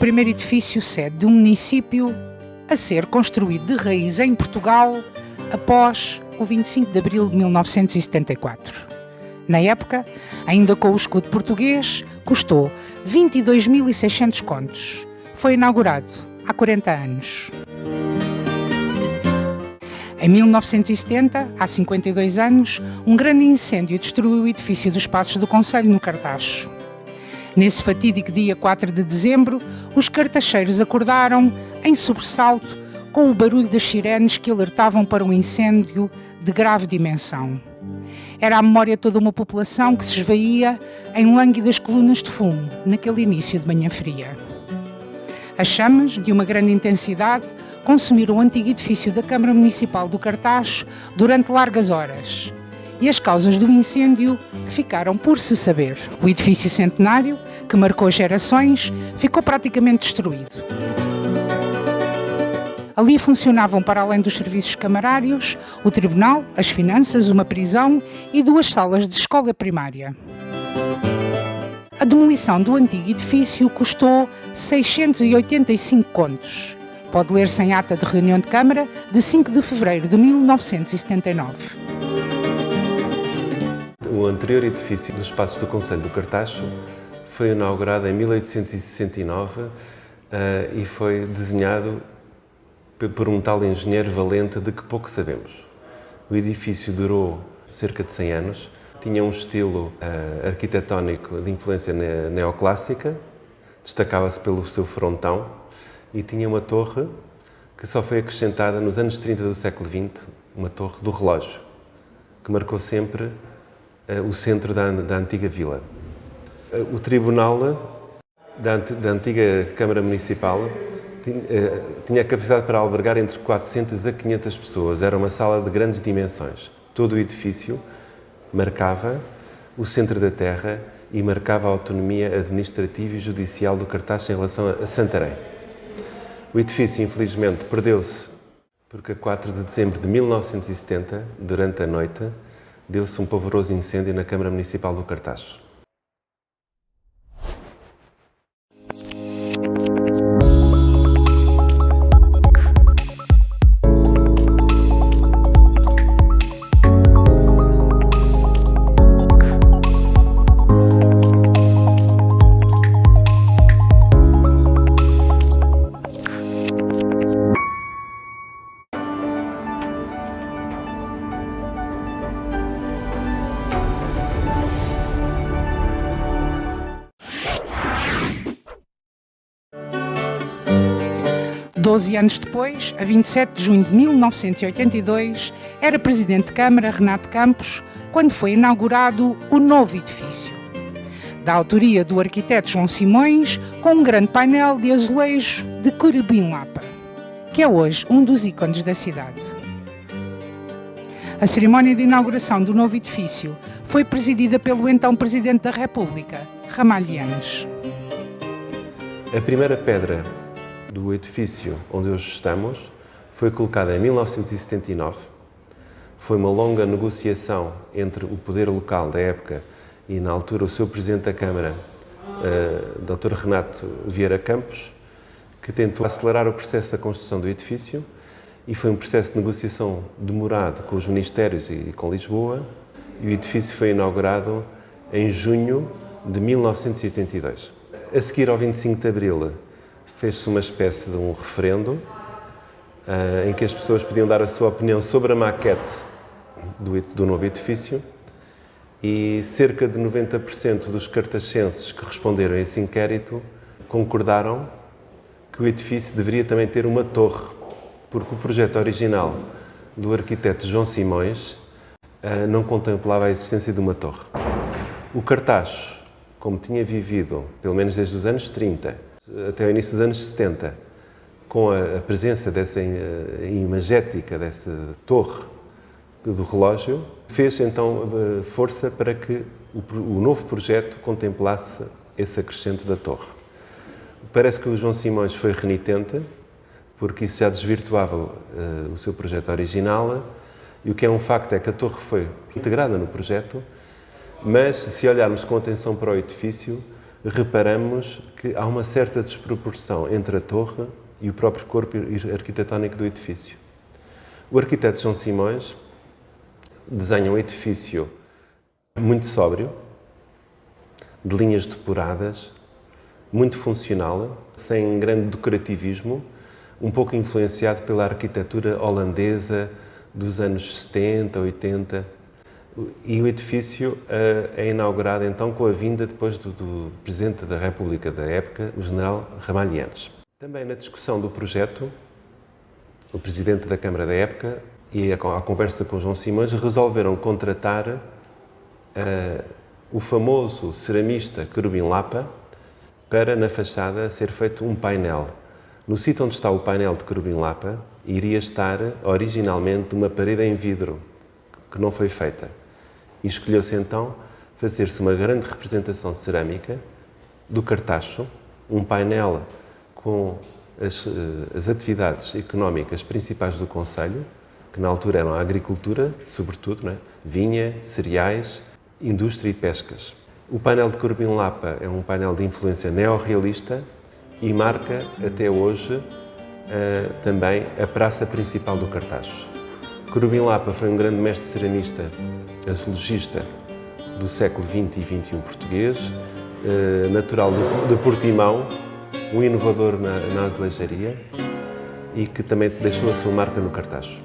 primeiro edifício sede de um município a ser construído de raiz em Portugal após o 25 de abril de 1974. Na época, ainda com o escudo português, custou 22.600 contos. Foi inaugurado há 40 anos. Em 1970, há 52 anos, um grande incêndio destruiu o edifício dos Passos do Concelho, no Cartacho. Nesse fatídico dia 4 de dezembro, os cartacheiros acordaram, em sobressalto, com o barulho das sirenes que alertavam para um incêndio de grave dimensão. Era a memória de toda uma população que se esvaía em lânguidas colunas de fumo, naquele início de manhã fria. As chamas, de uma grande intensidade, consumiram o antigo edifício da Câmara Municipal do Cartacho durante largas horas. E as causas do incêndio ficaram por se saber. O edifício centenário, que marcou gerações, ficou praticamente destruído. Ali funcionavam, para além dos serviços camarários, o tribunal, as finanças, uma prisão e 2 salas de escola primária. A demolição do antigo edifício custou 685 contos. Pode ler-se em ata de reunião de Câmara de 5 de fevereiro de 1979. O anterior edifício dos Passos do Concelho do Cartacho foi inaugurado em 1869 e foi desenhado por um tal engenheiro valente de que pouco sabemos. O edifício durou cerca de 100 anos, tinha um estilo arquitetónico de influência neoclássica, destacava-se pelo seu frontão e tinha uma torre que só foi acrescentada nos anos 30 do século XX, uma torre do relógio, que marcou sempre o centro da antiga vila. O tribunal da antiga Câmara Municipal tinha capacidade para albergar entre 400 a 500 pessoas. Era uma sala de grandes dimensões. Todo o edifício marcava o centro da terra e marcava a autonomia administrativa e judicial do Cartacho em relação a Santarém. O edifício, infelizmente, perdeu-se porque a 4 de dezembro de 1970, durante a noite, deu-se um pavoroso incêndio na Câmara Municipal do Cartacho. Doze anos depois, a 27 de junho de 1982, era Presidente de Câmara Renato Campos quando foi inaugurado o novo edifício. Da autoria do arquiteto João Simões, com um grande painel de azulejo de Curubim-Lapa, que é hoje um dos ícones da cidade. A cerimónia de inauguração do novo edifício foi presidida pelo então Presidente da República, Ramalhianes. A primeira pedra do edifício onde hoje estamos foi colocada em 1979. Foi uma longa negociação entre o poder local da época e, na altura, o seu Presidente da Câmara, Dr. Renato Vieira Campos, que tentou acelerar o processo da construção do edifício, e foi um processo de negociação demorado com os ministérios e com Lisboa, e o edifício foi inaugurado em junho de 1982. A seguir ao 25 de Abril, fez-se uma espécie de um referendo em que as pessoas podiam dar a sua opinião sobre a maquete do novo edifício, e cerca de 90% dos cartachenses que responderam a esse inquérito concordaram que o edifício deveria também ter uma torre, porque o projeto original do arquiteto João Simões não contemplava a existência de uma torre. O Cartacho, como tinha vivido, pelo menos desde os anos 30 até o início dos anos 70, com a presença dessa imagética, dessa torre do relógio, fez então força para que o novo projeto contemplasse esse acrescento da torre. Parece que o João Simões foi renitente, porque isso já desvirtuava o seu projeto original, e o que é um facto é que a torre foi integrada no projeto, mas se olharmos com atenção para o edifício, reparamos que há uma certa desproporção entre a torre e o próprio corpo arquitetónico do edifício. O arquiteto João Simões desenha um edifício muito sóbrio, de linhas depuradas, muito funcional, sem grande decorativismo, um pouco influenciado pela arquitetura holandesa dos anos 70, 80. E o edifício é inaugurado então com a vinda depois do Presidente da República da época, o General Ramalhianes. Também na discussão do projeto, o Presidente da Câmara da época e a conversa com João Simões resolveram contratar o famoso ceramista Querubim Lapa para, na fachada, ser feito um painel. No sítio onde está o painel de Querubim Lapa, iria estar originalmente uma parede em vidro, que não foi feita. E escolheu-se então fazer-se uma grande representação cerâmica do Cartacho, um painel com as atividades económicas principais do concelho, que na altura eram a agricultura, sobretudo, não é? Vinha, cereais, indústria e pescas. O painel de Querubim Lapa é um painel de influência neorrealista e marca até hoje também a praça principal do Cartacho. Querubim Lapa foi um grande mestre ceramista, azulejista do século XX e XXI português, natural de Portimão, um inovador na azulejaria e que também deixou a sua marca no Cartacho.